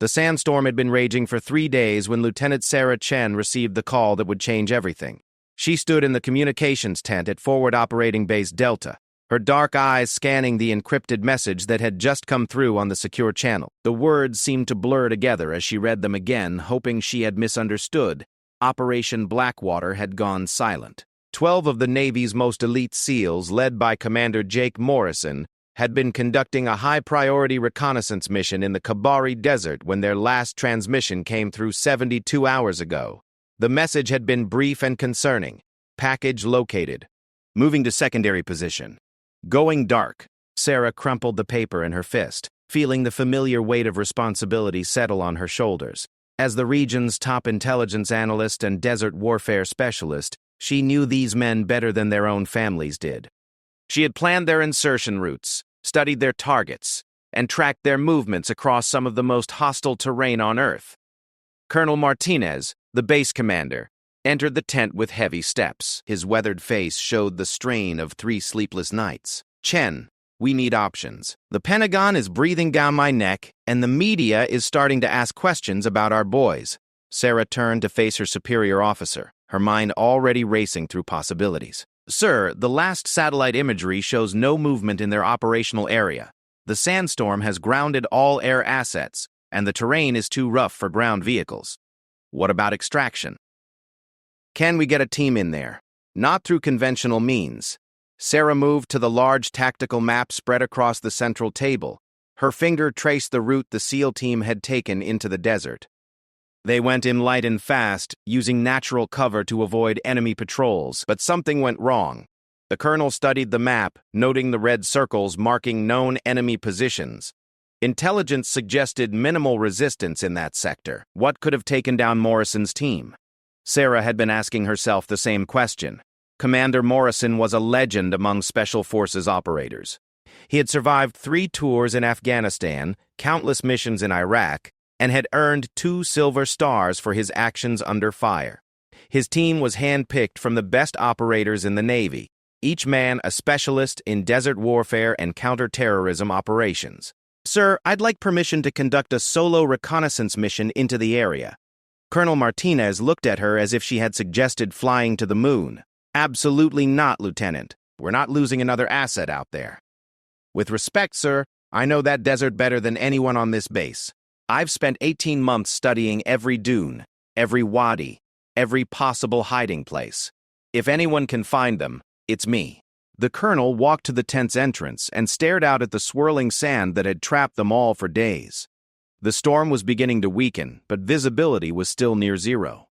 The sandstorm had been raging for 3 days when Lieutenant Sarah Chen received the call that would change everything. She stood in the communications tent at Forward Operating Base Delta, her dark eyes scanning the encrypted message that had just come through on the secure channel. The words seemed to blur together as she read them again, hoping she had misunderstood. Operation Blackwater had gone silent. 12 of the Navy's most elite SEALs, led by Commander Jake Morrison, had been conducting a high-priority reconnaissance mission in the Kabari Desert when their last transmission came through 72 hours ago. The message had been brief and concerning. Package located. Moving to secondary position. Going dark. Sarah crumpled the paper in her fist, feeling the familiar weight of responsibility settle on her shoulders. As the region's top intelligence analyst and desert warfare specialist, she knew these men better than their own families did. She had planned their insertion routes, studied their targets, and tracked their movements across some of the most hostile terrain on Earth. Colonel Martinez, the base commander, entered the tent with heavy steps. His weathered face showed the strain of 3 sleepless nights. Chen, we need options. The Pentagon is breathing down my neck, and the media is starting to ask questions about our boys. Sarah turned to face her superior officer, her mind already racing through possibilities. Sir, the last satellite imagery shows no movement in their operational area. The sandstorm has grounded all air assets, and the terrain is too rough for ground vehicles. What about extraction? Can we get a team in there? Not through conventional means. Sarah moved to the large tactical map spread across the central table. Her finger traced the route the SEAL team had taken into the desert. They went in light and fast, using natural cover to avoid enemy patrols, but something went wrong. The colonel studied the map, noting the red circles marking known enemy positions. Intelligence suggested minimal resistance in that sector. What could have taken down Morrison's team? Sarah had been asking herself the same question. Commander Morrison was a legend among Special Forces operators. He had survived 3 tours in Afghanistan, countless missions in Iraq, and had earned 2 silver stars for his actions under fire. His team was hand-picked from the best operators in the Navy, each man a specialist in desert warfare and counter-terrorism operations. Sir, I'd like permission to conduct a solo reconnaissance mission into the area. Colonel Martinez looked at her as if she had suggested flying to the moon. Absolutely not, Lieutenant. We're not losing another asset out there. With respect, sir, I know that desert better than anyone on this base. I've spent 18 months studying every dune, every wadi, every possible hiding place. If anyone can find them, it's me. The colonel walked to the tent's entrance and stared out at the swirling sand that had trapped them all for days. The storm was beginning to weaken, but visibility was still near zero.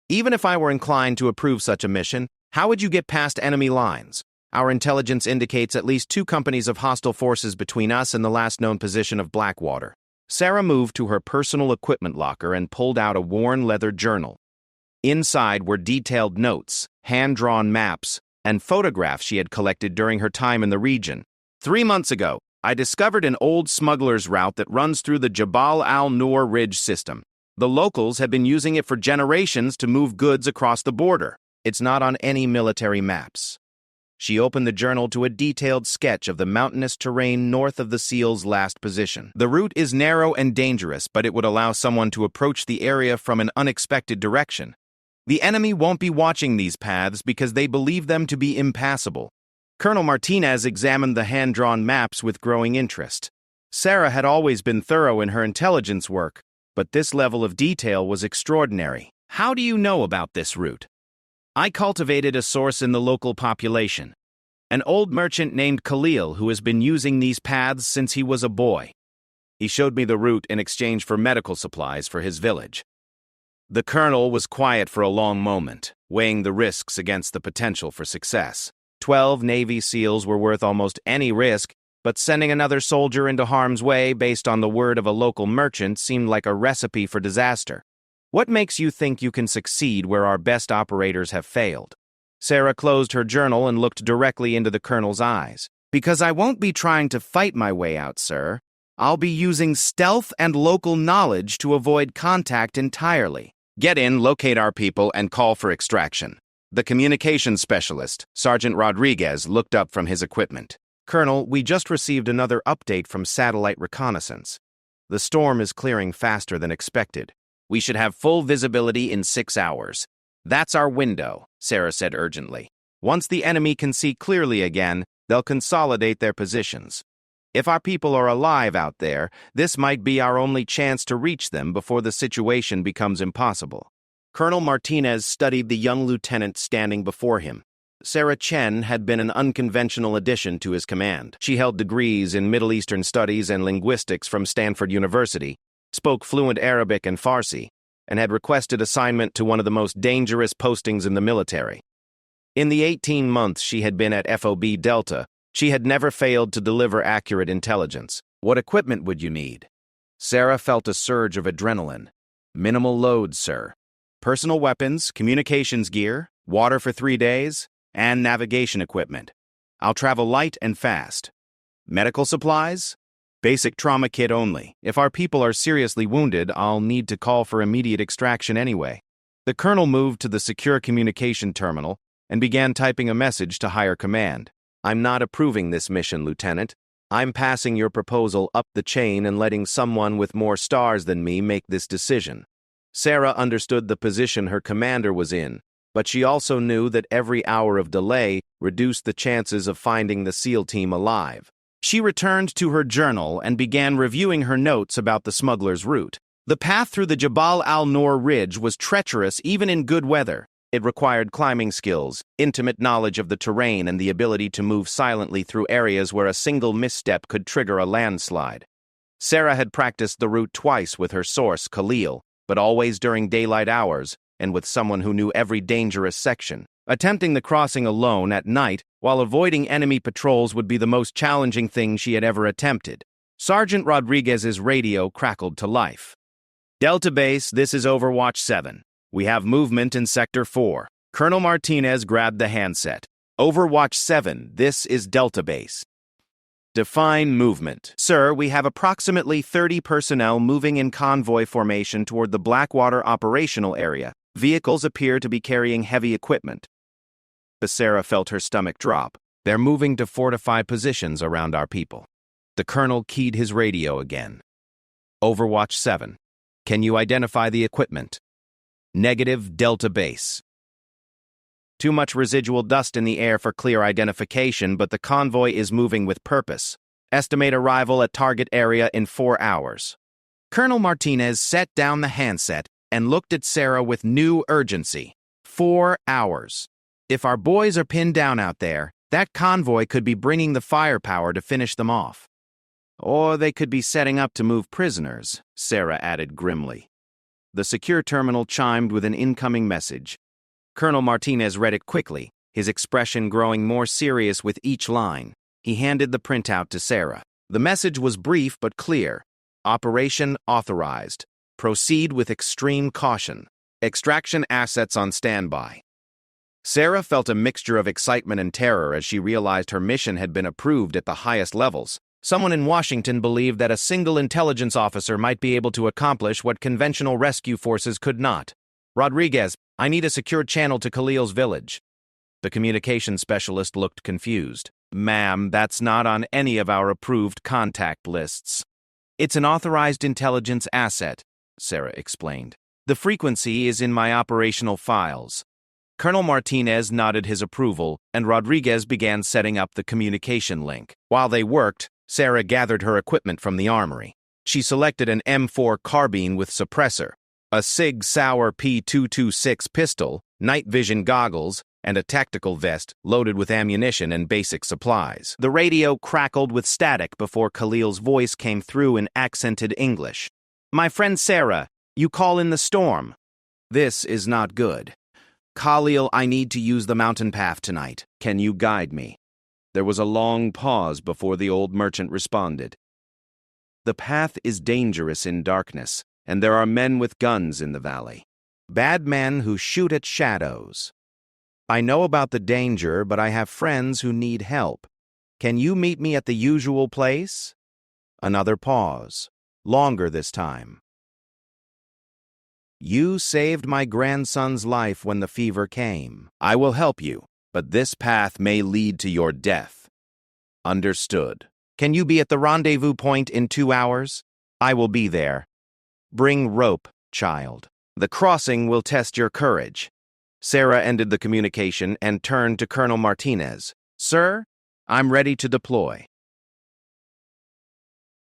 Even if I were inclined to approve such a mission, how would you get past enemy lines? Our intelligence indicates at least 2 companies of hostile forces between us and the last known position of Blackwater. Sarah moved to her personal equipment locker and pulled out a worn leather journal. Inside were detailed notes, hand-drawn maps, and photographs she had collected during her time in the region. 3 months ago, I discovered an old smuggler's route that runs through the Jabal al-Nur Ridge system. The locals have been using it for generations to move goods across the border. It's not on any military maps. She opened the journal to a detailed sketch of the mountainous terrain north of the SEAL's last position. The route is narrow and dangerous, but it would allow someone to approach the area from an unexpected direction. The enemy won't be watching these paths because they believe them to be impassable. Colonel Martinez examined the hand-drawn maps with growing interest. Sarah had always been thorough in her intelligence work, but this level of detail was extraordinary. How do you know about this route? I cultivated a source in the local population. An old merchant named Khalil who has been using these paths since he was a boy. He showed me the route in exchange for medical supplies for his village. The colonel was quiet for a long moment, weighing the risks against the potential for success. 12 Navy SEALs were worth almost any risk, but sending another soldier into harm's way based on the word of a local merchant seemed like a recipe for disaster. What makes you think you can succeed where our best operators have failed? Sarah closed her journal and looked directly into the colonel's eyes. Because I won't be trying to fight my way out, sir. I'll be using stealth and local knowledge to avoid contact entirely. Get in, locate our people, and call for extraction. The communications specialist, Sergeant Rodriguez, looked up from his equipment. Colonel, we just received another update from satellite reconnaissance. The storm is clearing faster than expected. We should have full visibility in 6 hours. That's our window, Sarah said urgently. Once the enemy can see clearly again, they'll consolidate their positions. If our people are alive out there, this might be our only chance to reach them before the situation becomes impossible. Colonel Martinez studied the young lieutenant standing before him. Sarah Chen had been an unconventional addition to his command. She held degrees in Middle Eastern Studies and Linguistics from Stanford University, spoke fluent Arabic and Farsi, and had requested assignment to one of the most dangerous postings in the military. In the 18 months she had been at FOB Delta, she had never failed to deliver accurate intelligence. What equipment would you need? Sarah felt a surge of adrenaline. Minimal loads, sir. Personal weapons, communications gear, water for 3 days, and navigation equipment. I'll travel light and fast. Medical supplies? Basic trauma kit only. If our people are seriously wounded, I'll need to call for immediate extraction anyway. The colonel moved to the secure communication terminal and began typing a message to higher command. I'm not approving this mission, Lieutenant. I'm passing your proposal up the chain and letting someone with more stars than me make this decision. Sarah understood the position her commander was in, but she also knew that every hour of delay reduced the chances of finding the SEAL team alive. She returned to her journal and began reviewing her notes about the smuggler's route. The path through the Jabal al-Noor ridge was treacherous even in good weather. It required climbing skills, intimate knowledge of the terrain, and the ability to move silently through areas where a single misstep could trigger a landslide. Sarah had practiced the route twice with her source, Khalil, but always during daylight hours and with someone who knew every dangerous section. Attempting the crossing alone at night while avoiding enemy patrols would be the most challenging thing she had ever attempted. Sergeant Rodriguez's radio crackled to life. Delta Base, this is Overwatch 7. We have movement in Sector 4. Colonel Martinez grabbed the handset. Overwatch 7, this is Delta Base. Define movement. Sir, we have approximately 30 personnel moving in convoy formation toward the Blackwater operational area. Vehicles appear to be carrying heavy equipment. Sarah felt her stomach drop. They're moving to fortify positions around our people. The colonel keyed his radio again. Overwatch 7. Can you identify the equipment? Negative, Delta Base. Too much residual dust in the air for clear identification, but the convoy is moving with purpose. Estimate arrival at target area in 4 hours. Colonel Martinez set down the handset and looked at Sarah with new urgency. 4 hours. If our boys are pinned down out there, that convoy could be bringing the firepower to finish them off. Or they could be setting up to move prisoners, Sarah added grimly. The secure terminal chimed with an incoming message. Colonel Martinez read it quickly, his expression growing more serious with each line. He handed the printout to Sarah. The message was brief but clear. Operation authorized. Proceed with extreme caution. Extraction assets on standby. Sarah felt a mixture of excitement and terror as she realized her mission had been approved at the highest levels. Someone in Washington believed that a single intelligence officer might be able to accomplish what conventional rescue forces could not. Rodriguez, I need a secure channel to Khalil's village. The communications specialist looked confused. Ma'am, that's not on any of our approved contact lists. It's an authorized intelligence asset, Sarah explained. The frequency is in my operational files. Colonel Martinez nodded his approval, and Rodriguez began setting up the communication link. While they worked, Sarah gathered her equipment from the armory. She selected an M4 carbine with suppressor, a Sig Sauer P226 pistol, night vision goggles, and a tactical vest loaded with ammunition and basic supplies. The radio crackled with static before Khalil's voice came through in accented English. My friend Sarah, you call in the storm. This is not good. Khalil, I need to use the mountain path tonight. Can you guide me? There was a long pause before the old merchant responded. The path is dangerous in darkness, and there are men with guns in the valley. Bad men who shoot at shadows. I know about the danger, but I have friends who need help. Can you meet me at the usual place? Another pause. Longer this time. You saved my grandson's life when the fever came. I will help you, but this path may lead to your death. Understood. Can you be at the rendezvous point in 2 hours? I will be there. Bring rope, child. The crossing will test your courage. Sarah ended the communication and turned to Colonel Martinez. Sir, I'm ready to deploy.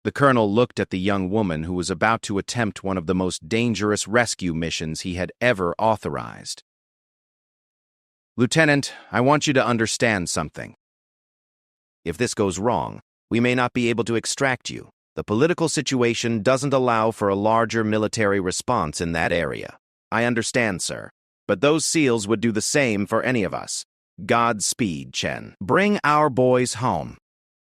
The colonel looked at the young woman who was about to attempt one of the most dangerous rescue missions he had ever authorized. Lieutenant, I want you to understand something. If this goes wrong, we may not be able to extract you. The political situation doesn't allow for a larger military response in that area. I understand, sir, but those SEALs would do the same for any of us. Godspeed, Chen. Bring our boys home.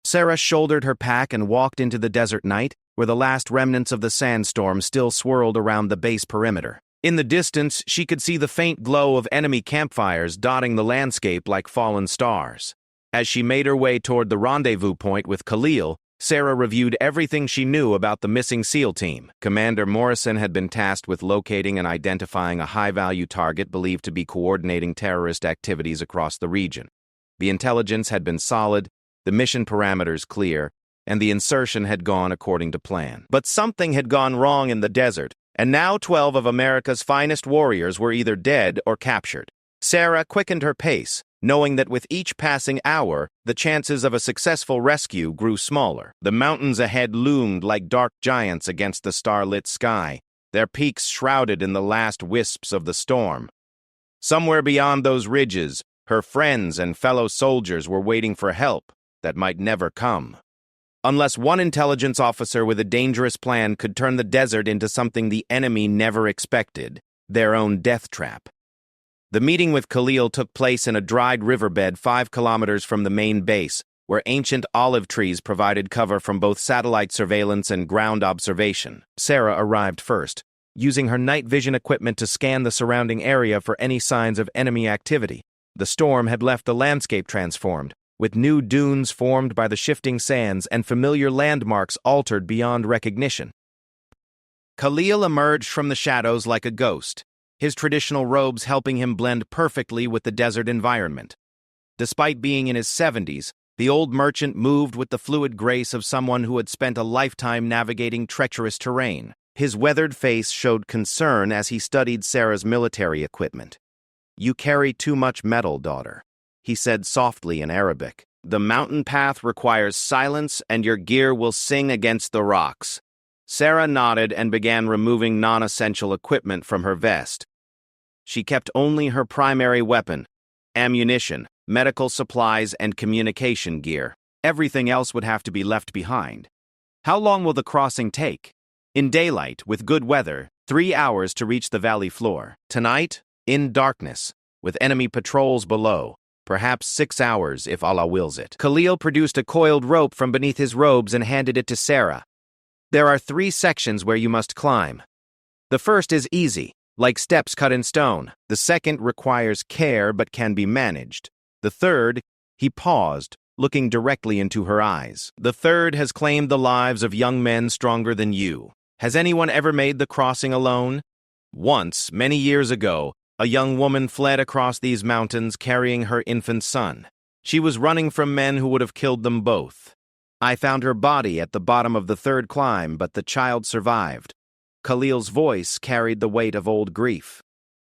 Sarah shouldered her pack and walked into the desert night, where the last remnants of the sandstorm still swirled around the base perimeter. In the distance, she could see the faint glow of enemy campfires dotting the landscape like fallen stars. As she made her way toward the rendezvous point with Khalil, Sarah reviewed everything she knew about the missing SEAL team. Commander Morrison had been tasked with locating and identifying a high-value target believed to be coordinating terrorist activities across the region. The intelligence had been solid, the mission parameters clear, and the insertion had gone according to plan. But something had gone wrong in the desert, and now 12 of America's finest warriors were either dead or captured. Sarah quickened her pace, knowing that with each passing hour, the chances of a successful rescue grew smaller. The mountains ahead loomed like dark giants against the starlit sky, their peaks shrouded in the last wisps of the storm. Somewhere beyond those ridges, her friends and fellow soldiers were waiting for help that might never come. Unless one intelligence officer with a dangerous plan could turn the desert into something the enemy never expected, their own death trap. The meeting with Khalil took place in a dried riverbed 5 kilometers from the main base, where ancient olive trees provided cover from both satellite surveillance and ground observation. Sarah arrived first, using her night vision equipment to scan the surrounding area for any signs of enemy activity. The storm had left the landscape transformed, with new dunes formed by the shifting sands and familiar landmarks altered beyond recognition. Khalil emerged from the shadows like a ghost, his traditional robes helping him blend perfectly with the desert environment. Despite being in his 70s, the old merchant moved with the fluid grace of someone who had spent a lifetime navigating treacherous terrain. His weathered face showed concern as he studied Sarah's military equipment. "You carry too much metal, daughter," he said softly in Arabic. "The mountain path requires silence and your gear will sing against the rocks." Sarah nodded and began removing non-essential equipment from her vest. She kept only her primary weapon, ammunition, medical supplies, and communication gear. Everything else would have to be left behind. How long will the crossing take? In daylight, with good weather, 3 hours to reach the valley floor. Tonight, in darkness, with enemy patrols below. Perhaps 6 hours if Allah wills it. Khalil produced a coiled rope from beneath his robes and handed it to Sarah. "There are 3 sections where you must climb. The first is easy, like steps cut in stone. The second requires care but can be managed. The third," he paused, looking directly into her eyes. "The third has claimed the lives of young men stronger than you. Has anyone ever made the crossing alone? Once, many years ago, a young woman fled across these mountains carrying her infant son. She was running from men who would have killed them both. I found her body at the bottom of the third climb, but the child survived." Khalil's voice carried the weight of old grief.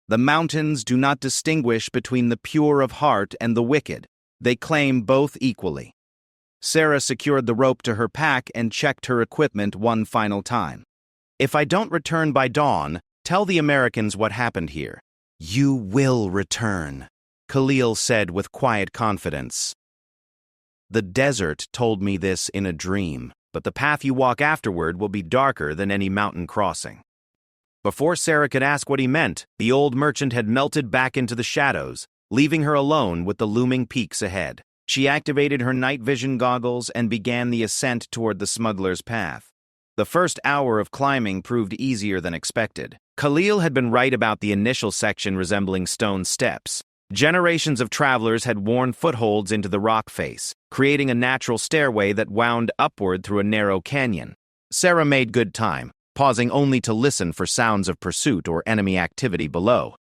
"The mountains do not distinguish between the pure of heart and the wicked. They claim both equally." Sarah secured the rope to her pack and checked her equipment one final time. "If I don't return by dawn, tell the Americans what happened here." "You will return," Khalil said with quiet confidence. "The desert told me this in a dream, but the path you walk afterward will be darker than any mountain crossing." Before Sarah could ask what he meant, the old merchant had melted back into the shadows, leaving her alone with the looming peaks ahead. She activated her night vision goggles and began the ascent toward the smuggler's path. The first hour of climbing proved easier than expected. Khalil had been right about the initial section resembling stone steps. Generations of travelers had worn footholds into the rock face, creating a natural stairway that wound upward through a narrow canyon. Sarah made good time, pausing only to listen for sounds of pursuit or enemy activity below.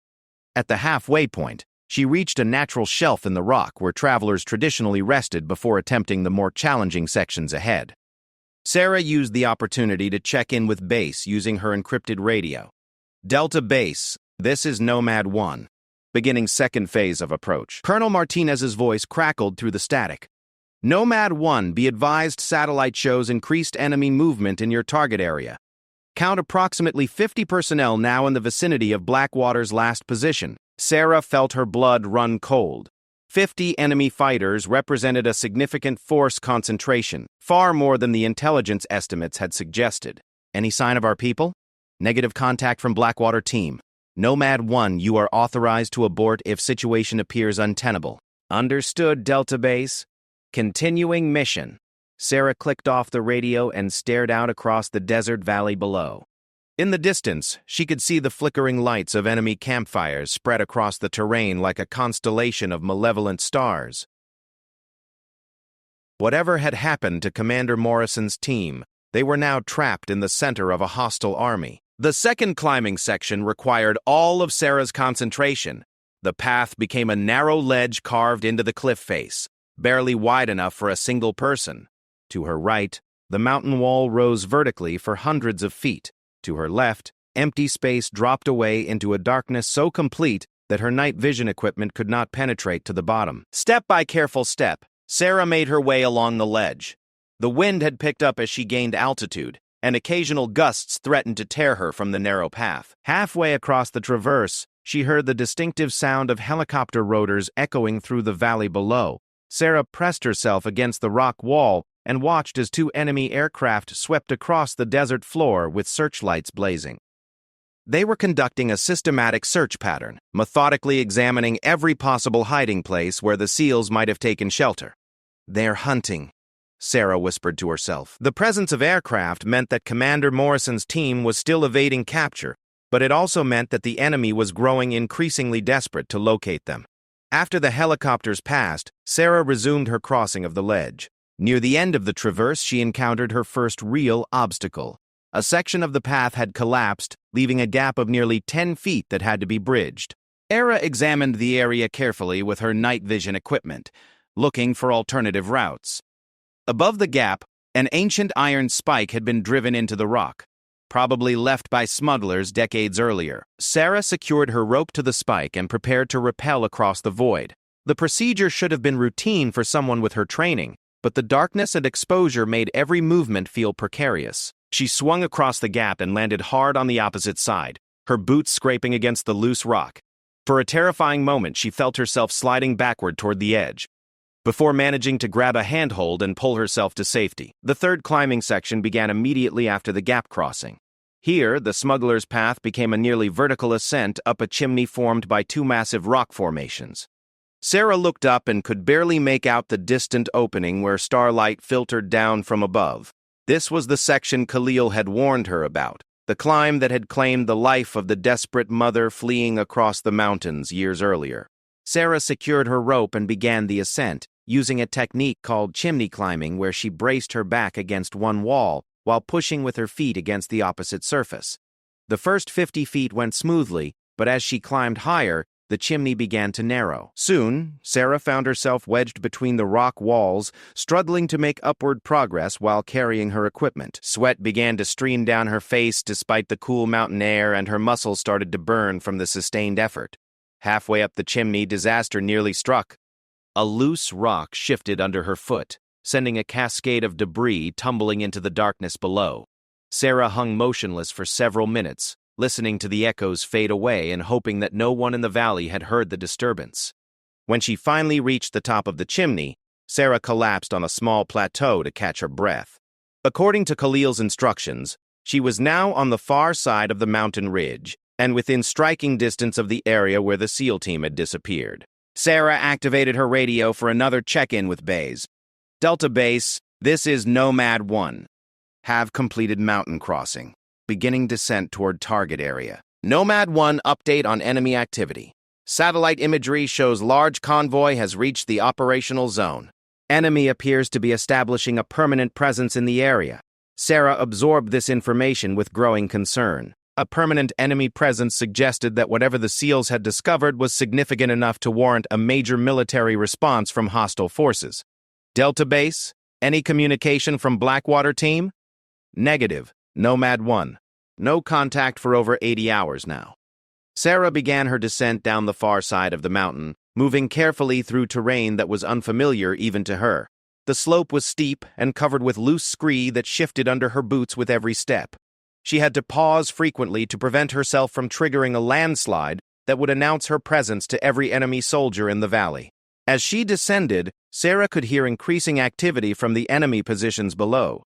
At the halfway point, she reached a natural shelf in the rock where travelers traditionally rested before attempting the more challenging sections ahead. Sarah used the opportunity to check in with base using her encrypted radio. Delta Base, this is Nomad 1. Beginning second phase of approach. Colonel Martinez's voice crackled through the static. Nomad 1, be advised satellite shows increased enemy movement in your target area. Count approximately 50 personnel now in the vicinity of Blackwater's last position. Sarah felt her blood run cold. 50 enemy fighters represented a significant force concentration, far more than the intelligence estimates had suggested. Any sign of our people? Negative contact from Blackwater team. Nomad 1, you are authorized to abort if situation appears untenable. Understood, Delta Base. Continuing mission. Sarah clicked off the radio and stared out across the desert valley below. In the distance, she could see the flickering lights of enemy campfires spread across the terrain like a constellation of malevolent stars. Whatever had happened to Commander Morrison's team, they were now trapped in the center of a hostile army. The second climbing section required all of Sarah's concentration. The path became a narrow ledge carved into the cliff face, barely wide enough for a single person. To her right, the mountain wall rose vertically for hundreds of feet. To her left, empty space dropped away into a darkness so complete that her night vision equipment could not penetrate to the bottom. Step by careful step, Sarah made her way along the ledge. The wind had picked up as she gained altitude, and occasional gusts threatened to tear her from the narrow path. Halfway across the traverse, she heard the distinctive sound of helicopter rotors echoing through the valley below. Sarah pressed herself against the rock wall and watched as two enemy aircraft swept across the desert floor with searchlights blazing. They were conducting a systematic search pattern, methodically examining every possible hiding place where the SEALs might have taken shelter. They're hunting, Sarah whispered to herself. The presence of aircraft meant that Commander Morrison's team was still evading capture, but it also meant that the enemy was growing increasingly desperate to locate them. After the helicopters passed, Sarah resumed her crossing of the ledge. Near the end of the traverse, she encountered her first real obstacle. A section of the path had collapsed, leaving a gap of nearly 10 feet that had to be bridged. Sarah examined the area carefully with her night vision equipment, looking for alternative routes. Above the gap, an ancient iron spike had been driven into the rock, probably left by smugglers decades earlier. Sarah secured her rope to the spike and prepared to rappel across the void. The procedure should have been routine for someone with her training, but the darkness and exposure made every movement feel precarious. She swung across the gap and landed hard on the opposite side, her boots scraping against the loose rock. For a terrifying moment, she felt herself sliding backward toward the edge, before managing to grab a handhold and pull herself to safety. The third climbing section began immediately after the gap crossing. Here, the smuggler's path became a nearly vertical ascent up a chimney formed by two massive rock formations. Sarah looked up and could barely make out the distant opening where starlight filtered down from above. This was the section Khalil had warned her about, the climb that had claimed the life of the desperate mother fleeing across the mountains years earlier. Sarah secured her rope and began the ascent, using a technique called chimney climbing where she braced her back against one wall while pushing with her feet against the opposite surface. The first 50 feet went smoothly, but as she climbed higher, the chimney began to narrow. Soon, Sarah found herself wedged between the rock walls, struggling to make upward progress while carrying her equipment. Sweat began to stream down her face despite the cool mountain air, and her muscles started to burn from the sustained effort. Halfway up the chimney, disaster nearly struck. A loose rock shifted under her foot, sending a cascade of debris tumbling into the darkness below. Sarah hung motionless for several minutes, listening to the echoes fade away and hoping that no one in the valley had heard the disturbance. When she finally reached the top of the chimney, Sarah collapsed on a small plateau to catch her breath. According to Khalil's instructions, she was now on the far side of the mountain ridge and within striking distance of the area where the SEAL team had disappeared. Sarah activated her radio for another check-in with Base. Delta Base, this is Nomad 1. Have completed mountain crossing. Beginning descent toward target area. Nomad 1 update on enemy activity. Satellite imagery shows large convoy has reached the operational zone. Enemy appears to be establishing a permanent presence in the area. Sarah absorbed this information with growing concern. A permanent enemy presence suggested that whatever the SEALs had discovered was significant enough to warrant a major military response from hostile forces. Delta Base, any communication from Blackwater team? Negative. Nomad 1. No contact for over 80 hours now. Sarah began her descent down the far side of the mountain, moving carefully through terrain that was unfamiliar even to her. The slope was steep and covered with loose scree that shifted under her boots with every step. She had to pause frequently to prevent herself from triggering a landslide that would announce her presence to every enemy soldier in the valley. As she descended, Sarah could hear increasing activity from the enemy positions below.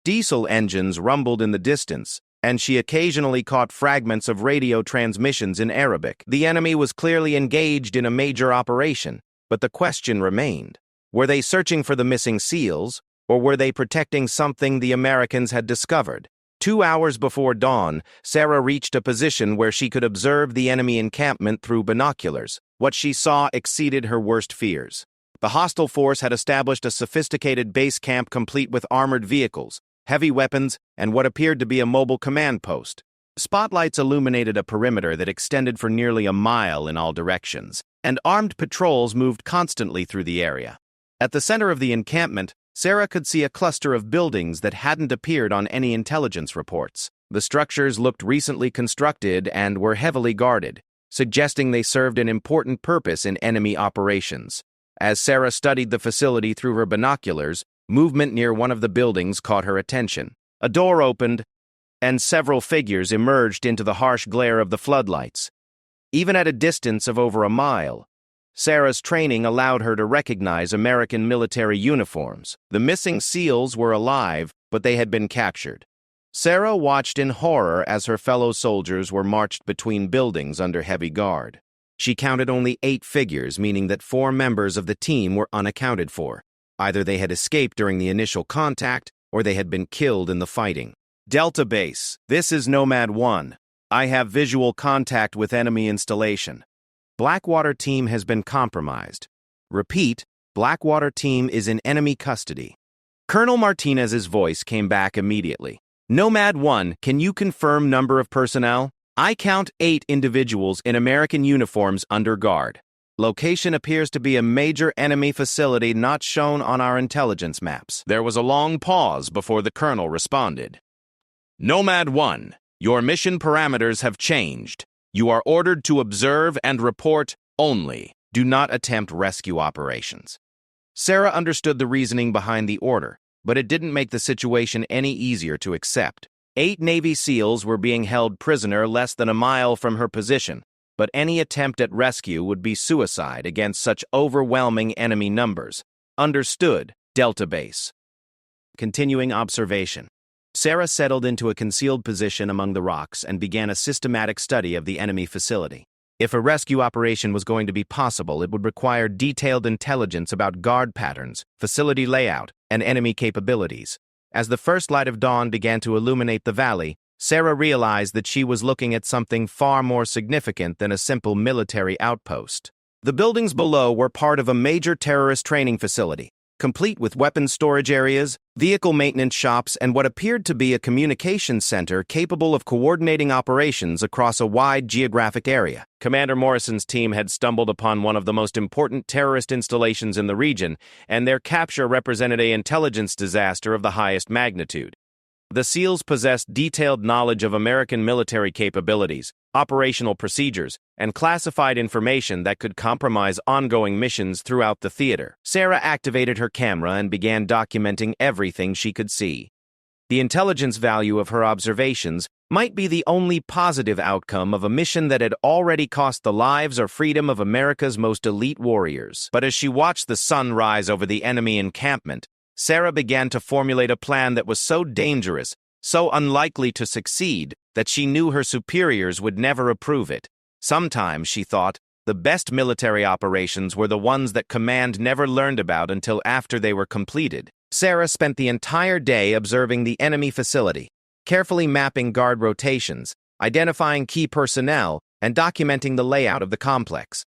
Diesel engines rumbled in the distance, and she occasionally caught fragments of radio transmissions in Arabic. The enemy was clearly engaged in a major operation, but the question remained. Were they searching for the missing SEALs, or were they protecting something the Americans had discovered? 2 hours before dawn, Sarah reached a position where she could observe the enemy encampment through binoculars. What she saw exceeded her worst fears. The hostile force had established a sophisticated base camp complete with armored vehicles, heavy weapons, and what appeared to be a mobile command post. Spotlights illuminated a perimeter that extended for nearly a mile in all directions, and armed patrols moved constantly through the area. At the center of the encampment, Sarah could see a cluster of buildings that hadn't appeared on any intelligence reports. The structures looked recently constructed and were heavily guarded, suggesting they served an important purpose in enemy operations. As Sarah studied the facility through her binoculars, movement near one of the buildings caught her attention. A door opened, and several figures emerged into the harsh glare of the floodlights. Even at a distance of over a mile, Sarah's training allowed her to recognize American military uniforms. The missing SEALs were alive, but they had been captured. Sarah watched in horror as her fellow soldiers were marched between buildings under heavy guard. She counted only 8 figures, meaning that 4 members of the team were unaccounted for. Either they had escaped during the initial contact, or they had been killed in the fighting. Delta Base, this is Nomad 1. I have visual contact with enemy installation. Blackwater team has been compromised. Repeat, Blackwater team is in enemy custody. Colonel Martinez's voice came back immediately. Nomad 1, can you confirm number of personnel? I count 8 individuals in American uniforms under guard. Location appears to be a major enemy facility not shown on our intelligence maps. There was a long pause before the colonel responded. Nomad 1, your mission parameters have changed. You are ordered to observe and report only. Do not attempt rescue operations. Sarah understood the reasoning behind the order, but it didn't make the situation any easier to accept. 8 Navy SEALs were being held prisoner less than a mile from her position, but any attempt at rescue would be suicide against such overwhelming enemy numbers. Understood, Delta Base. Continuing observation. Sarah settled into a concealed position among the rocks and began a systematic study of the enemy facility. If a rescue operation was going to be possible, it would require detailed intelligence about guard patterns, facility layout, and enemy capabilities. As the first light of dawn began to illuminate the valley, Sarah realized that she was looking at something far more significant than a simple military outpost. The buildings below were part of a major terrorist training facility, complete with weapons storage areas, vehicle maintenance shops, and what appeared to be a communications center capable of coordinating operations across a wide geographic area. Commander Morrison's team had stumbled upon one of the most important terrorist installations in the region, and their capture represented an intelligence disaster of the highest magnitude. The SEALs possessed detailed knowledge of American military capabilities, operational procedures, and classified information that could compromise ongoing missions throughout the theater. Sarah activated her camera and began documenting everything she could see. The intelligence value of her observations might be the only positive outcome of a mission that had already cost the lives or freedom of America's most elite warriors. But as she watched the sun rise over the enemy encampment, Sarah began to formulate a plan that was so dangerous, so unlikely to succeed, that she knew her superiors would never approve it. Sometimes, she thought, the best military operations were the ones that command never learned about until after they were completed. Sarah spent the entire day observing the enemy facility, carefully mapping guard rotations, identifying key personnel, and documenting the layout of the complex.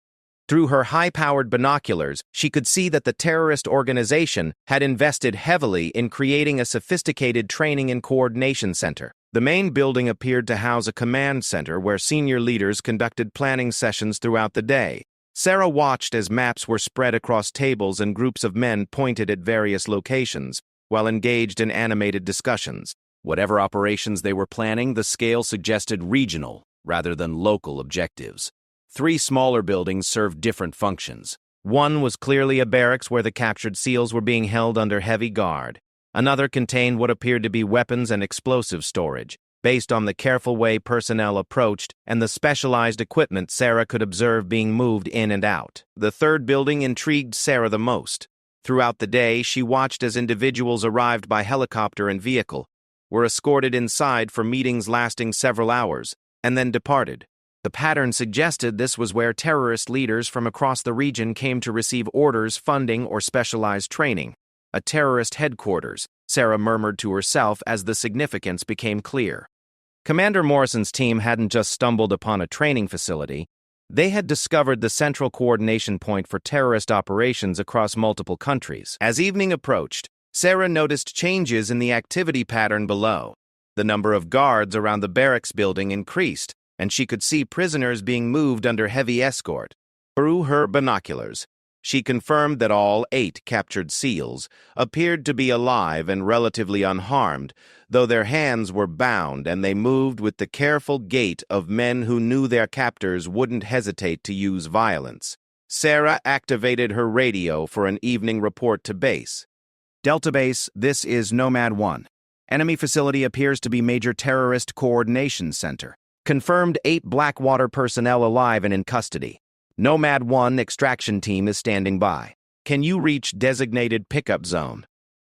Through her high-powered binoculars, she could see that the terrorist organization had invested heavily in creating a sophisticated training and coordination center. The main building appeared to house a command center where senior leaders conducted planning sessions throughout the day. Sarah watched as maps were spread across tables and groups of men pointed at various locations, while engaged in animated discussions. Whatever operations they were planning, the scale suggested regional rather than local objectives. 3 smaller buildings served different functions. One was clearly a barracks where the captured SEALs were being held under heavy guard. Another contained what appeared to be weapons and explosive storage, based on the careful way personnel approached and the specialized equipment Sarah could observe being moved in and out. The third building intrigued Sarah the most. Throughout the day, she watched as individuals arrived by helicopter and vehicle, were escorted inside for meetings lasting several hours, and then departed. The pattern suggested this was where terrorist leaders from across the region came to receive orders, funding, or specialized training. A terrorist headquarters, Sarah murmured to herself as the significance became clear. Commander Morrison's team hadn't just stumbled upon a training facility. They had discovered the central coordination point for terrorist operations across multiple countries. As evening approached, Sarah noticed changes in the activity pattern below. The number of guards around the barracks building increased, and she could see prisoners being moved under heavy escort. Through her binoculars, she confirmed that all 8 captured SEALs appeared to be alive and relatively unharmed, though their hands were bound and they moved with the careful gait of men who knew their captors wouldn't hesitate to use violence. Sarah activated her radio for an evening report to base. Delta Base, this is Nomad 1. Enemy facility appears to be Major Terrorist Coordination Center. Confirmed 8 Blackwater personnel alive and in custody. Nomad 1 extraction team is standing by. Can you reach designated pickup zone?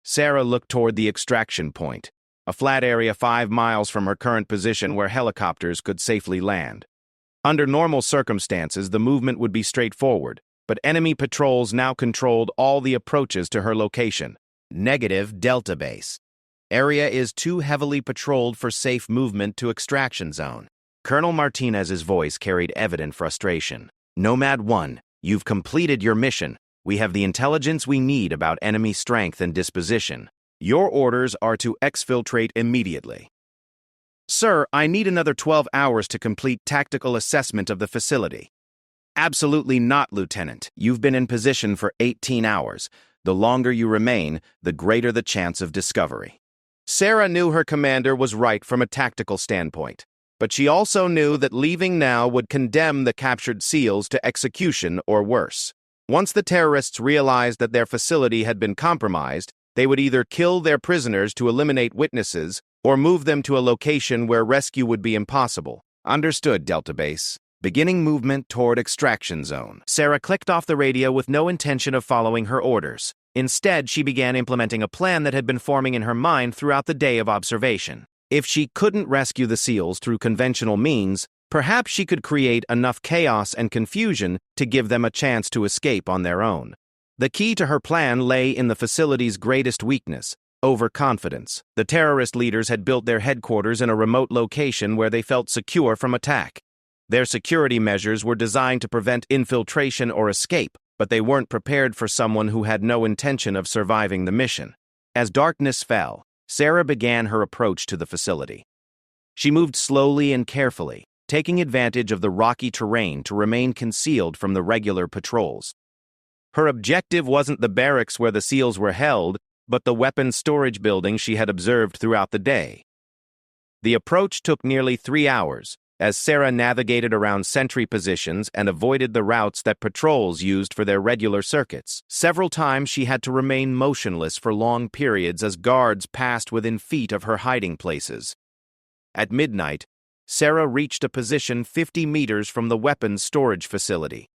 Sarah looked toward the extraction point, a flat area 5 miles from her current position where helicopters could safely land. Under normal circumstances, the movement would be straightforward, but enemy patrols now controlled all the approaches to her location. Negative, Delta Base. Area is too heavily patrolled for safe movement to extraction zone. Colonel Martinez's voice carried evident frustration. Nomad 1, you've completed your mission. We have the intelligence we need about enemy strength and disposition. Your orders are to exfiltrate immediately. Sir, I need another 12 hours to complete tactical assessment of the facility. Absolutely not, Lieutenant. You've been in position for 18 hours. The longer you remain, the greater the chance of discovery. Sarah knew her commander was right from a tactical standpoint, but she also knew that leaving now would condemn the captured SEALs to execution or worse. Once the terrorists realized that their facility had been compromised, they would either kill their prisoners to eliminate witnesses or move them to a location where rescue would be impossible. Understood, Delta Base. Beginning movement toward extraction zone. Sarah clicked off the radio with no intention of following her orders. Instead, she began implementing a plan that had been forming in her mind throughout the day of observation. If she couldn't rescue the SEALs through conventional means, perhaps she could create enough chaos and confusion to give them a chance to escape on their own. The key to her plan lay in the facility's greatest weakness, overconfidence. The terrorist leaders had built their headquarters in a remote location where they felt secure from attack. Their security measures were designed to prevent infiltration or escape, but they weren't prepared for someone who had no intention of surviving the mission. As darkness fell, Sarah began her approach to the facility. She moved slowly and carefully, taking advantage of the rocky terrain to remain concealed from the regular patrols. Her objective wasn't the barracks where the SEALs were held, but the weapons storage building she had observed throughout the day. The approach took nearly 3 hours, as Sarah navigated around sentry positions and avoided the routes that patrols used for their regular circuits. Several times she had to remain motionless for long periods as guards passed within feet of her hiding places. At midnight, Sarah reached a position 50 meters from the weapons storage facility.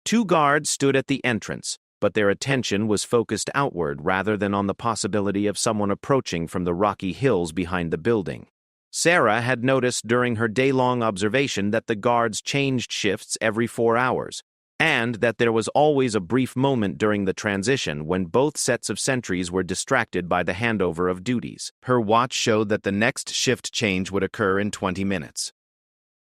2 guards stood at the entrance, but their attention was focused outward rather than on the possibility of someone approaching from the rocky hills behind the building. Sarah had noticed during her day-long observation that the guards changed shifts every 4 hours, and that there was always a brief moment during the transition when both sets of sentries were distracted by the handover of duties. Her watch showed that the next shift change would occur in 20 minutes.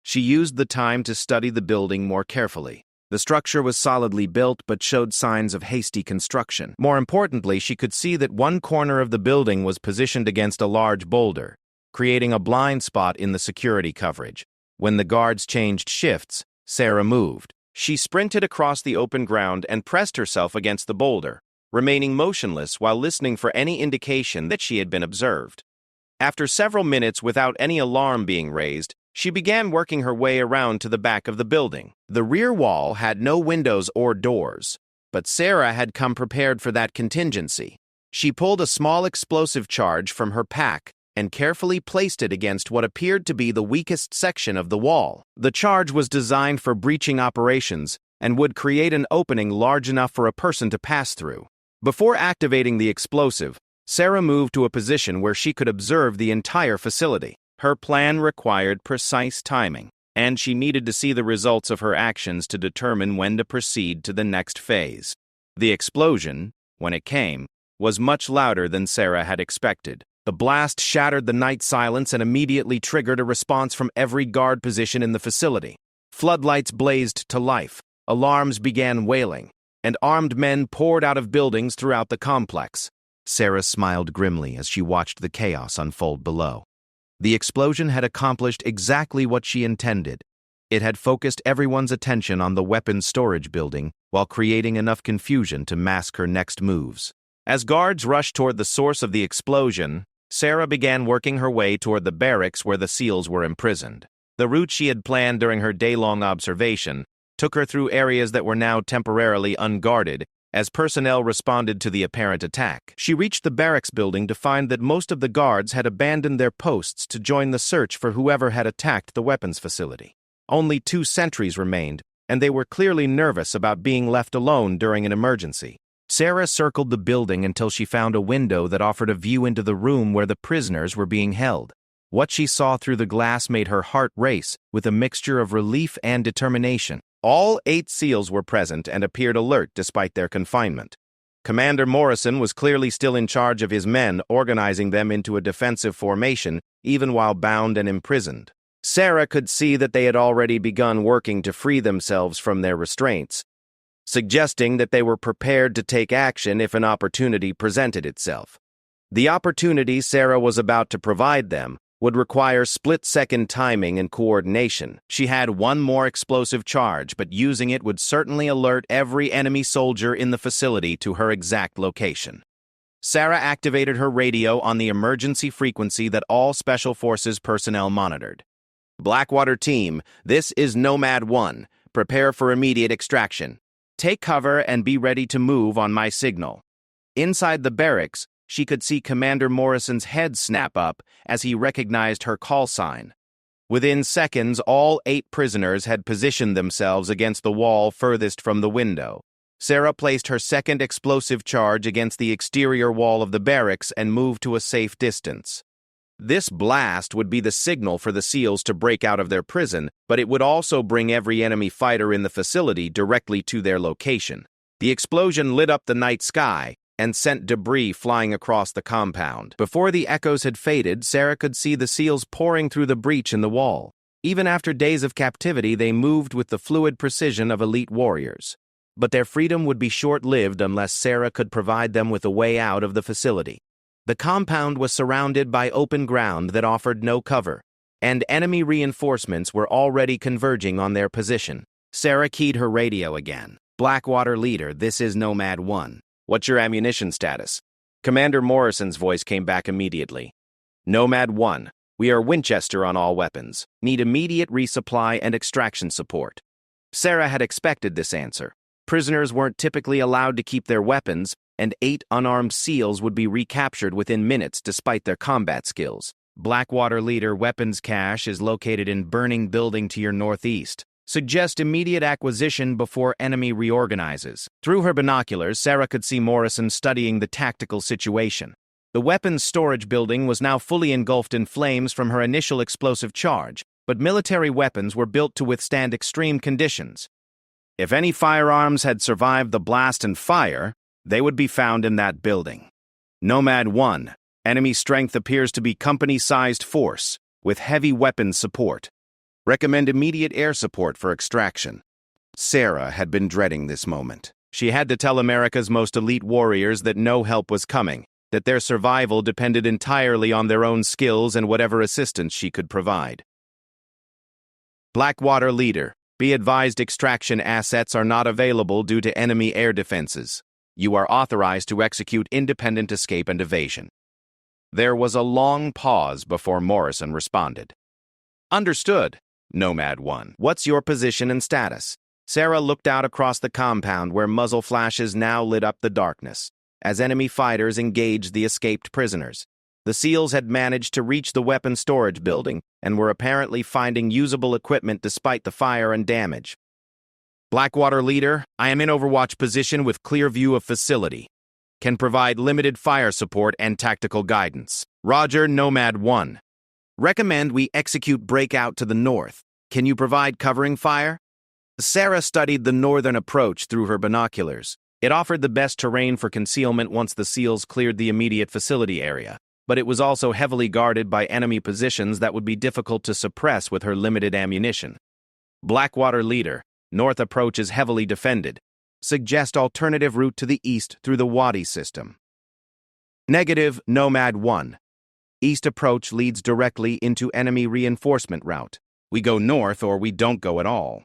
She used the time to study the building more carefully. The structure was solidly built but showed signs of hasty construction. More importantly, she could see that one corner of the building was positioned against a large boulder, creating a blind spot in the security coverage. When the guards changed shifts, Sarah moved. She sprinted across the open ground and pressed herself against the boulder, remaining motionless while listening for any indication that she had been observed. After several minutes without any alarm being raised, she began working her way around to the back of the building. The rear wall had no windows or doors, but Sarah had come prepared for that contingency. She pulled a small explosive charge from her pack and carefully placed it against what appeared to be the weakest section of the wall. The charge was designed for breaching operations and would create an opening large enough for a person to pass through. Before activating the explosive, Sarah moved to a position where she could observe the entire facility. Her plan required precise timing, and she needed to see the results of her actions to determine when to proceed to the next phase. The explosion, when it came, was much louder than Sarah had expected. The blast shattered the night silence and immediately triggered a response from every guard position in the facility. Floodlights blazed to life, alarms began wailing, and armed men poured out of buildings throughout the complex. Sarah smiled grimly as she watched the chaos unfold below. The explosion had accomplished exactly what she intended. It had focused everyone's attention on the weapons storage building while creating enough confusion to mask her next moves. As guards rushed toward the source of the explosion, Sarah began working her way toward the barracks where the SEALs were imprisoned. The route she had planned during her day-long observation took her through areas that were now temporarily unguarded as personnel responded to the apparent attack. She reached the barracks building to find that most of the guards had abandoned their posts to join the search for whoever had attacked the weapons facility. Only 2 sentries remained, and they were clearly nervous about being left alone during an emergency. Sarah circled the building until she found a window that offered a view into the room where the prisoners were being held. What she saw through the glass made her heart race with a mixture of relief and determination. All 8 SEALs were present and appeared alert despite their confinement. Commander Morrison was clearly still in charge of his men, organizing them into a defensive formation, even while bound and imprisoned. Sarah could see that they had already begun working to free themselves from their restraints, suggesting that they were prepared to take action if an opportunity presented itself. The opportunity Sarah was about to provide them would require split-second timing and coordination. She had one more explosive charge, but using it would certainly alert every enemy soldier in the facility to her exact location. Sarah activated her radio on the emergency frequency that all Special Forces personnel monitored. Blackwater Team, this is Nomad 1. Prepare for immediate extraction. Take cover and be ready to move on my signal. Inside the barracks, she could see Commander Morrison's head snap up as he recognized her call sign. Within seconds, all 8 prisoners had positioned themselves against the wall furthest from the window. Sarah placed her second explosive charge against the exterior wall of the barracks and moved to a safe distance. This blast would be the signal for the SEALs to break out of their prison, but it would also bring every enemy fighter in the facility directly to their location. The explosion lit up the night sky and sent debris flying across the compound. Before the echoes had faded, Sarah could see the SEALs pouring through the breach in the wall. Even after days of captivity, they moved with the fluid precision of elite warriors. But their freedom would be short-lived unless Sarah could provide them with a way out of the facility. The compound was surrounded by open ground that offered no cover, and enemy reinforcements were already converging on their position. Sarah keyed her radio again. Blackwater Leader, this is Nomad 1. What's your ammunition status? Commander Morrison's voice came back immediately. Nomad 1, we are Winchester on all weapons. Need immediate resupply and extraction support. Sarah had expected this answer. Prisoners weren't typically allowed to keep their weapons, and 8 unarmed SEALs would be recaptured within minutes despite their combat skills. Blackwater Leader weapons cache is located in burning building to your northeast. Suggest immediate acquisition before enemy reorganizes. Through her binoculars, Sarah could see Morrison studying the tactical situation. The weapons storage building was now fully engulfed in flames from her initial explosive charge, but military weapons were built to withstand extreme conditions. If any firearms had survived the blast and fire, they would be found in that building. Nomad 1, enemy strength appears to be company-sized force, with heavy weapons support. Recommend immediate air support for extraction. Sarah had been dreading this moment. She had to tell America's most elite warriors that no help was coming, that their survival depended entirely on their own skills and whatever assistance she could provide. Blackwater Leader, be advised extraction assets are not available due to enemy air defenses. You are authorized to execute independent escape and evasion. There was a long pause before Morrison responded. Understood, Nomad 1. What's your position and status? Sarah looked out across the compound where muzzle flashes now lit up the darkness, as enemy fighters engaged the escaped prisoners. The SEALs had managed to reach the weapon storage building and were apparently finding usable equipment despite the fire and damage. Blackwater Leader, I am in Overwatch position with clear view of facility. Can provide limited fire support and tactical guidance. Roger, Nomad 1. Recommend we execute breakout to the north. Can you provide covering fire? Sarah studied the northern approach through her binoculars. It offered the best terrain for concealment once the SEALs cleared the immediate facility area, but it was also heavily guarded by enemy positions that would be difficult to suppress with her limited ammunition. Blackwater Leader, north approach is heavily defended. Suggest alternative route to the east through the Wadi system. Negative, Nomad 1. East approach leads directly into enemy reinforcement route. We go north or we don't go at all.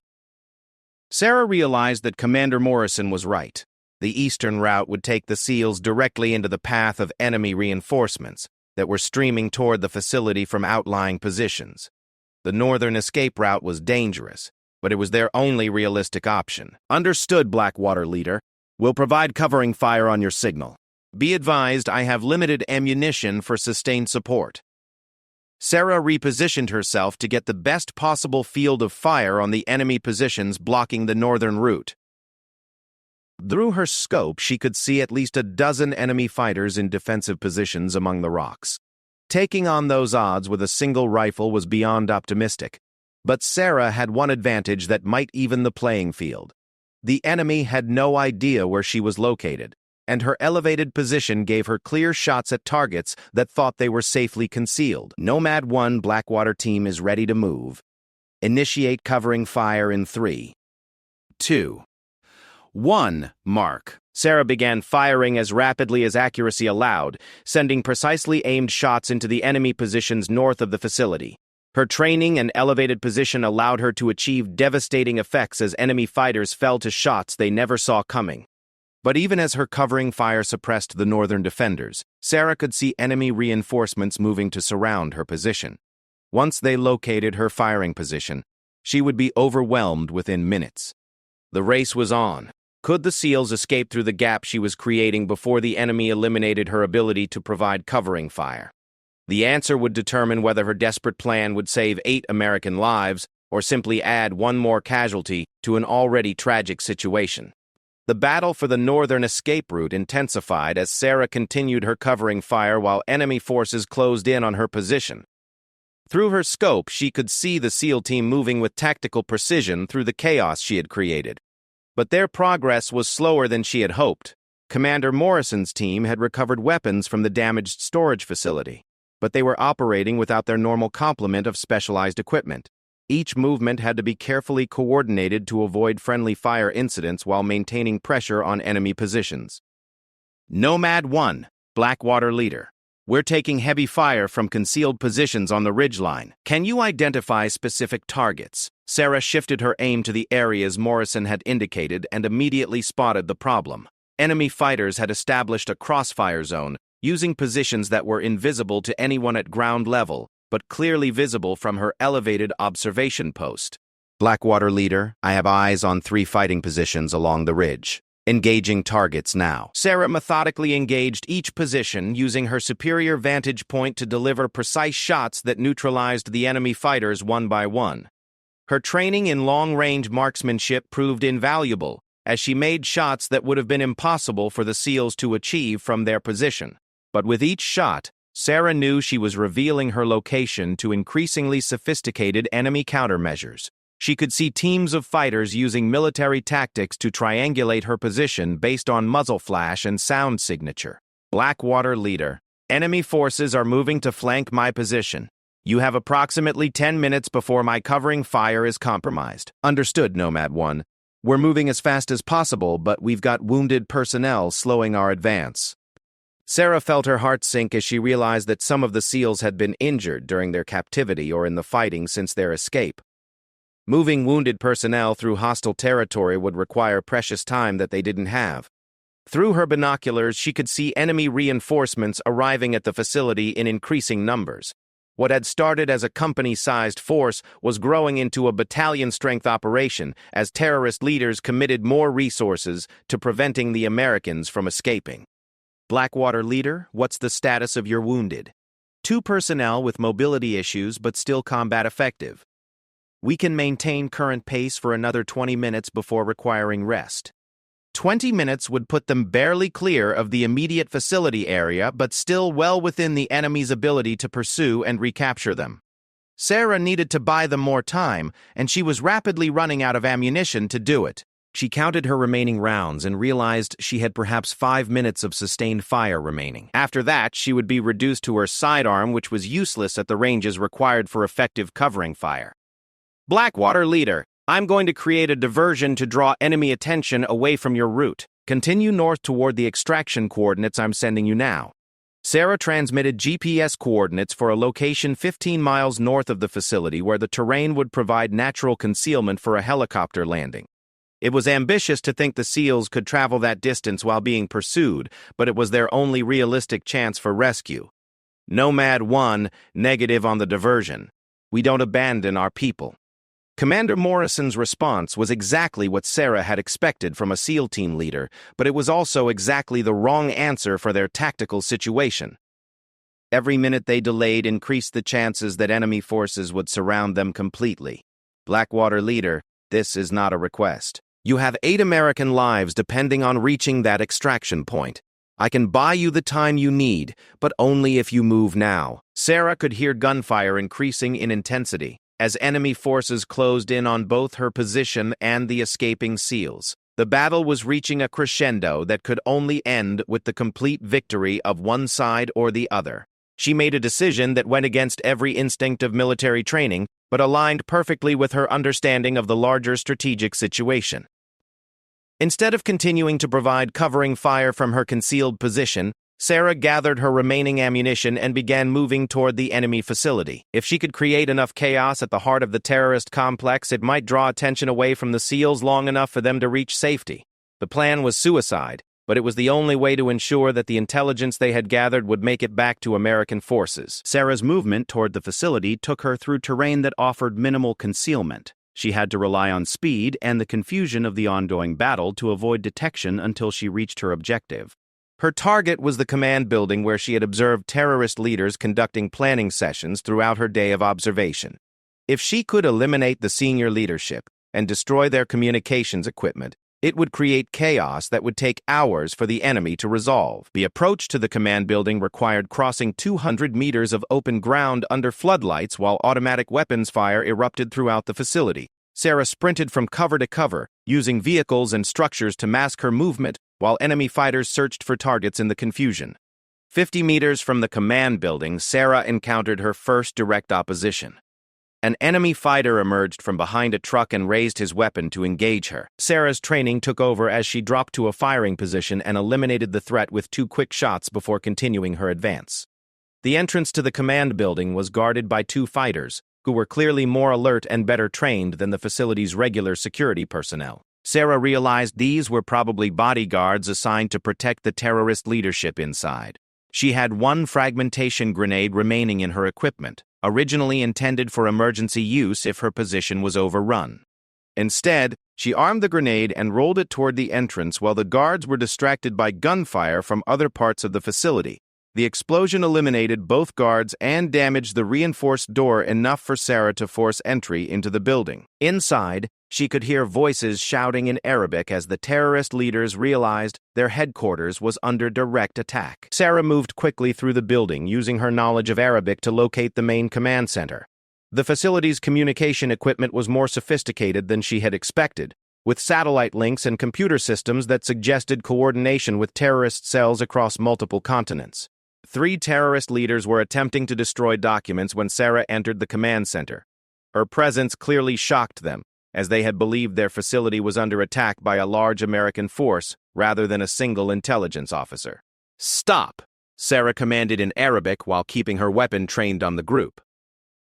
Sarah realized that Commander Morrison was right. The eastern route would take the SEALs directly into the path of enemy reinforcements that were streaming toward the facility from outlying positions. The northern escape route was dangerous, but it was their only realistic option. Understood, Blackwater Leader. We'll provide covering fire on your signal. Be advised, I have limited ammunition for sustained support. Sarah repositioned herself to get the best possible field of fire on the enemy positions blocking the northern route. Through her scope, she could see at least a dozen enemy fighters in defensive positions among the rocks. Taking on those odds with a single rifle was beyond optimistic, but Sarah had one advantage that might even the playing field. The enemy had no idea where she was located, and her elevated position gave her clear shots at targets that thought they were safely concealed. Nomad 1 Blackwater team is ready to move. Initiate covering fire in 3, 2, 1, mark. Sarah began firing as rapidly as accuracy allowed, sending precisely aimed shots into the enemy positions north of the facility. Her training and elevated position allowed her to achieve devastating effects as enemy fighters fell to shots they never saw coming. But even as her covering fire suppressed the northern defenders, Sarah could see enemy reinforcements moving to surround her position. Once they located her firing position, she would be overwhelmed within minutes. The race was on. Could the SEALs escape through the gap she was creating before the enemy eliminated her ability to provide covering fire? The answer would determine whether her desperate plan would save 8 American lives or simply add one more casualty to an already tragic situation. The battle for the northern escape route intensified as Sarah continued her covering fire while enemy forces closed in on her position. Through her scope, she could see the SEAL team moving with tactical precision through the chaos she had created. But their progress was slower than she had hoped. Commander Morrison's team had recovered weapons from the damaged storage facility, but they were operating without their normal complement of specialized equipment. Each movement had to be carefully coordinated to avoid friendly fire incidents while maintaining pressure on enemy positions. Nomad 1, Blackwater Leader. We're taking heavy fire from concealed positions on the ridgeline. Can you identify specific targets? Sarah shifted her aim to the areas Morrison had indicated and immediately spotted the problem. Enemy fighters had established a crossfire zone, using positions that were invisible to anyone at ground level, but clearly visible from her elevated observation post. Blackwater Leader, I have eyes on 3 fighting positions along the ridge. Engaging targets now. Sarah methodically engaged each position using her superior vantage point to deliver precise shots that neutralized the enemy fighters one by one. Her training in long-range marksmanship proved invaluable, as she made shots that would have been impossible for the SEALs to achieve from their position. But with each shot, Sarah knew she was revealing her location to increasingly sophisticated enemy countermeasures. She could see teams of fighters using military tactics to triangulate her position based on muzzle flash and sound signature. Blackwater Leader, enemy forces are moving to flank my position. You have approximately 10 minutes before my covering fire is compromised. Understood, Nomad 1. We're moving as fast as possible, but we've got wounded personnel slowing our advance. Sarah felt her heart sink as she realized that some of the SEALs had been injured during their captivity or in the fighting since their escape. Moving wounded personnel through hostile territory would require precious time that they didn't have. Through her binoculars, she could see enemy reinforcements arriving at the facility in increasing numbers. What had started as a company-sized force was growing into a battalion-strength operation as terrorist leaders committed more resources to preventing the Americans from escaping. Blackwater leader, what's the status of your wounded? 2 personnel with mobility issues but still combat effective. We can maintain current pace for another 20 minutes before requiring rest. 20 minutes would put them barely clear of the immediate facility area, but still well within the enemy's ability to pursue and recapture them. Sarah needed to buy them more time, and she was rapidly running out of ammunition to do it. She counted her remaining rounds and realized she had perhaps 5 minutes of sustained fire remaining. After that, she would be reduced to her sidearm, which was useless at the ranges required for effective covering fire. Blackwater leader, I'm going to create a diversion to draw enemy attention away from your route. Continue north toward the extraction coordinates I'm sending you now. Sarah transmitted GPS coordinates for a location 15 miles north of the facility where the terrain would provide natural concealment for a helicopter landing. It was ambitious to think the SEALs could travel that distance while being pursued, but it was their only realistic chance for rescue. Nomad 1, negative on the diversion. We don't abandon our people. Commander Morrison's response was exactly what Sarah had expected from a SEAL team leader, but it was also exactly the wrong answer for their tactical situation. Every minute they delayed increased the chances that enemy forces would surround them completely. Blackwater leader, this is not a request. You have 8 American lives depending on reaching that extraction point. I can buy you the time you need, but only if you move now. Sarah could hear gunfire increasing in intensity as enemy forces closed in on both her position and the escaping SEALs. The battle was reaching a crescendo that could only end with the complete victory of one side or the other. She made a decision that went against every instinct of military training, but aligned perfectly with her understanding of the larger strategic situation. Instead of continuing to provide covering fire from her concealed position, Sarah gathered her remaining ammunition and began moving toward the enemy facility. If she could create enough chaos at the heart of the terrorist complex, it might draw attention away from the SEALs long enough for them to reach safety. The plan was suicide, but it was the only way to ensure that the intelligence they had gathered would make it back to American forces. Sarah's movement toward the facility took her through terrain that offered minimal concealment. She had to rely on speed and the confusion of the ongoing battle to avoid detection until she reached her objective. Her target was the command building where she had observed terrorist leaders conducting planning sessions throughout her day of observation. If she could eliminate the senior leadership and destroy their communications equipment, it would create chaos that would take hours for the enemy to resolve. The approach to the command building required crossing 200 meters of open ground under floodlights while automatic weapons fire erupted throughout the facility. Sarah sprinted from cover to cover, using vehicles and structures to mask her movement while enemy fighters searched for targets in the confusion. 50 meters from the command building, Sarah encountered her first direct opposition. An enemy fighter emerged from behind a truck and raised his weapon to engage her. Sarah's training took over as she dropped to a firing position and eliminated the threat with 2 quick shots before continuing her advance. The entrance to the command building was guarded by 2 fighters, who were clearly more alert and better trained than the facility's regular security personnel. Sarah realized these were probably bodyguards assigned to protect the terrorist leadership inside. She had 1 fragmentation grenade remaining in her equipment, originally intended for emergency use if her position was overrun. Instead, she armed the grenade and rolled it toward the entrance while the guards were distracted by gunfire from other parts of the facility. The explosion eliminated both guards and damaged the reinforced door enough for Sarah to force entry into the building. Inside, she could hear voices shouting in Arabic as the terrorist leaders realized their headquarters was under direct attack. Sarah moved quickly through the building, using her knowledge of Arabic to locate the main command center. The facility's communication equipment was more sophisticated than she had expected, with satellite links and computer systems that suggested coordination with terrorist cells across multiple continents. 3 terrorist leaders were attempting to destroy documents when Sarah entered the command center. Her presence clearly shocked them, as they had believed their facility was under attack by a large American force rather than a single intelligence officer. "Stop!" Sarah commanded in Arabic while keeping her weapon trained on the group.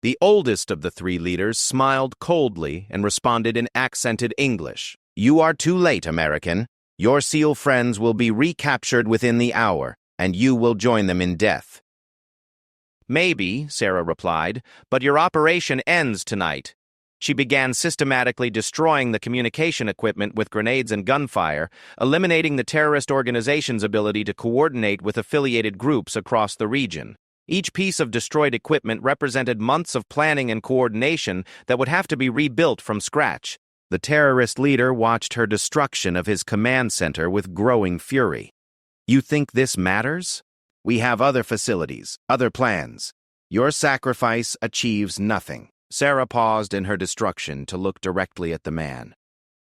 The oldest of the 3 leaders smiled coldly and responded in accented English. "You are too late, American. Your SEAL friends will be recaptured within the hour, and you will join them in death. Maybe, Sarah replied, but your operation ends tonight. She began systematically destroying the communication equipment with grenades and gunfire, eliminating the terrorist organization's ability to coordinate with affiliated groups across the region. Each piece of destroyed equipment represented months of planning and coordination that would have to be rebuilt from scratch. The terrorist leader watched her destruction of his command center with growing fury. You think this matters? We have other facilities, other plans. Your sacrifice achieves nothing. Sarah paused in her destruction to look directly at the man.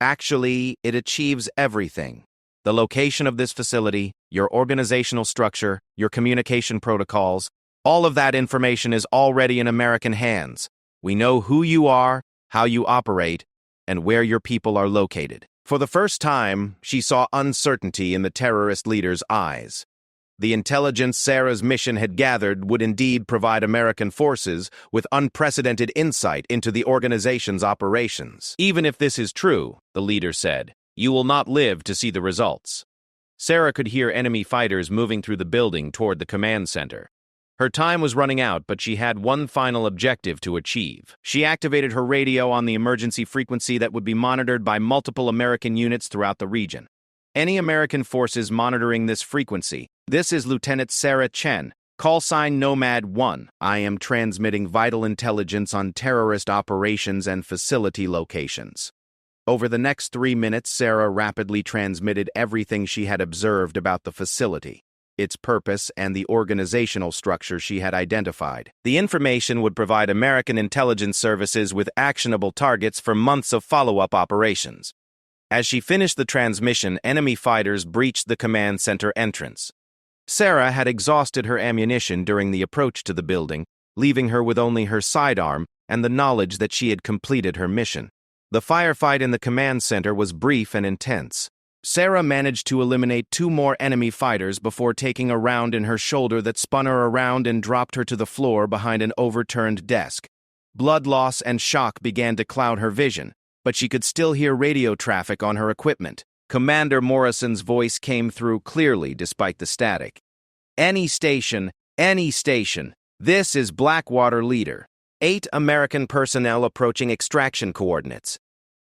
Actually, it achieves everything. The location of this facility, your organizational structure, your communication protocols, all of that information is already in American hands. We know who you are, how you operate, and where your people are located. For the first time, she saw uncertainty in the terrorist leader's eyes. The intelligence Sarah's mission had gathered would indeed provide American forces with unprecedented insight into the organization's operations. Even if this is true, the leader said, you will not live to see the results. Sarah could hear enemy fighters moving through the building toward the command center. Her time was running out, but she had one final objective to achieve. She activated her radio on the emergency frequency that would be monitored by multiple American units throughout the region. Any American forces monitoring this frequency, this is Lieutenant Sarah Chen, call sign Nomad 1. I am transmitting vital intelligence on terrorist operations and facility locations. Over the next 3 minutes, Sarah rapidly transmitted everything she had observed about the facility, its purpose, and the organizational structure she had identified. The information would provide American intelligence services with actionable targets for months of follow-up operations. As she finished the transmission, enemy fighters breached the command center entrance. Sarah had exhausted her ammunition during the approach to the building, leaving her with only her sidearm and the knowledge that she had completed her mission. The firefight in the command center was brief and intense. Sarah managed to eliminate 2 more enemy fighters before taking a round in her shoulder that spun her around and dropped her to the floor behind an overturned desk. Blood loss and shock began to cloud her vision, but she could still hear radio traffic on her equipment. Commander Morrison's voice came through clearly despite the static. Any station, this is Blackwater Leader. 8 American personnel approaching extraction coordinates.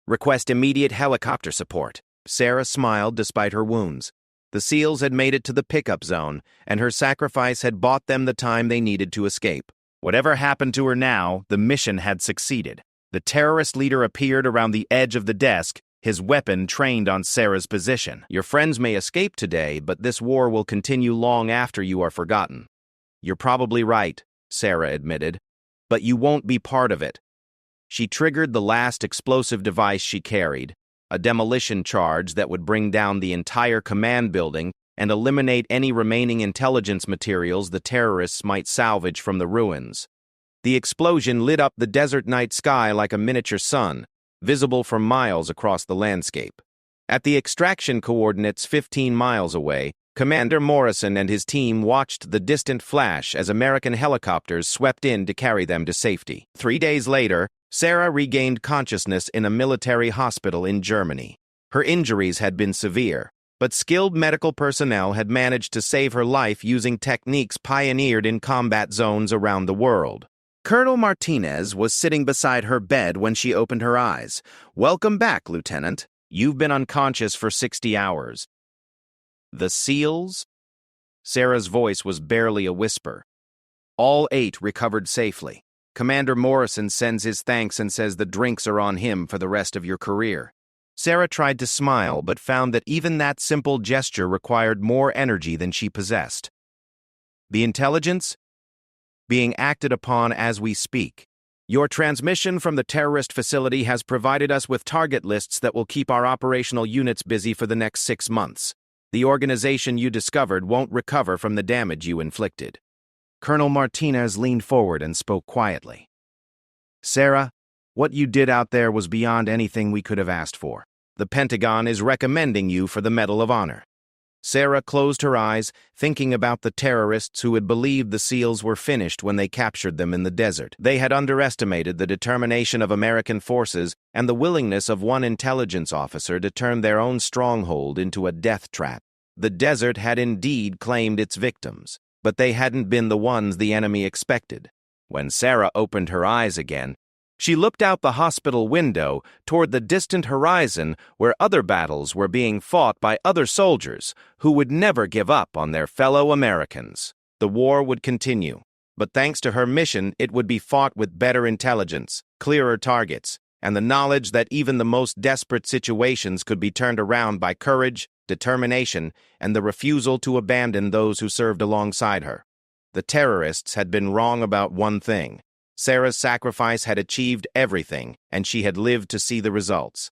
Request immediate helicopter support. Sarah smiled despite her wounds. The SEALs had made it to the pickup zone, and her sacrifice had bought them the time they needed to escape. Whatever happened to her now, the mission had succeeded. The terrorist leader appeared around the edge of the desk, his weapon trained on Sarah's position. Your friends may escape today, but this war will continue long after you are forgotten. You're probably right, Sarah admitted, but you won't be part of it. She triggered the last explosive device she carried, a demolition charge that would bring down the entire command building and eliminate any remaining intelligence materials the terrorists might salvage from the ruins. The explosion lit up the desert night sky like a miniature sun, visible for miles across the landscape. At the extraction coordinates 15 miles away, Commander Morrison and his team watched the distant flash as American helicopters swept in to carry them to safety. 3 days later, Sarah regained consciousness in a military hospital in Germany. Her injuries had been severe, but skilled medical personnel had managed to save her life using techniques pioneered in combat zones around the world. Colonel Martinez was sitting beside her bed when she opened her eyes. Welcome back, Lieutenant. You've been unconscious for 60 hours. The SEALs? Sarah's voice was barely a whisper. All 8 recovered safely. Commander Morrison sends his thanks and says the drinks are on him for the rest of your career. Sarah tried to smile, but found that even that simple gesture required more energy than she possessed. The intelligence? Being acted upon as we speak. Your transmission from the terrorist facility has provided us with target lists that will keep our operational units busy for the next 6 months. The organization you discovered won't recover from the damage you inflicted. Colonel Martinez leaned forward and spoke quietly. Sarah, what you did out there was beyond anything we could have asked for. The Pentagon is recommending you for the Medal of Honor. Sarah closed her eyes, thinking about the terrorists who had believed the SEALs were finished when they captured them in the desert. They had underestimated the determination of American forces and the willingness of one intelligence officer to turn their own stronghold into a death trap. The desert had indeed claimed its victims, but they hadn't been the ones the enemy expected. When Sarah opened her eyes again, she looked out the hospital window toward the distant horizon where other battles were being fought by other soldiers who would never give up on their fellow Americans. The war would continue, but thanks to her mission, it would be fought with better intelligence, clearer targets, and the knowledge that even the most desperate situations could be turned around by courage, determination, and the refusal to abandon those who served alongside her. The terrorists had been wrong about one thing. Sarah's sacrifice had achieved everything, and she had lived to see the results.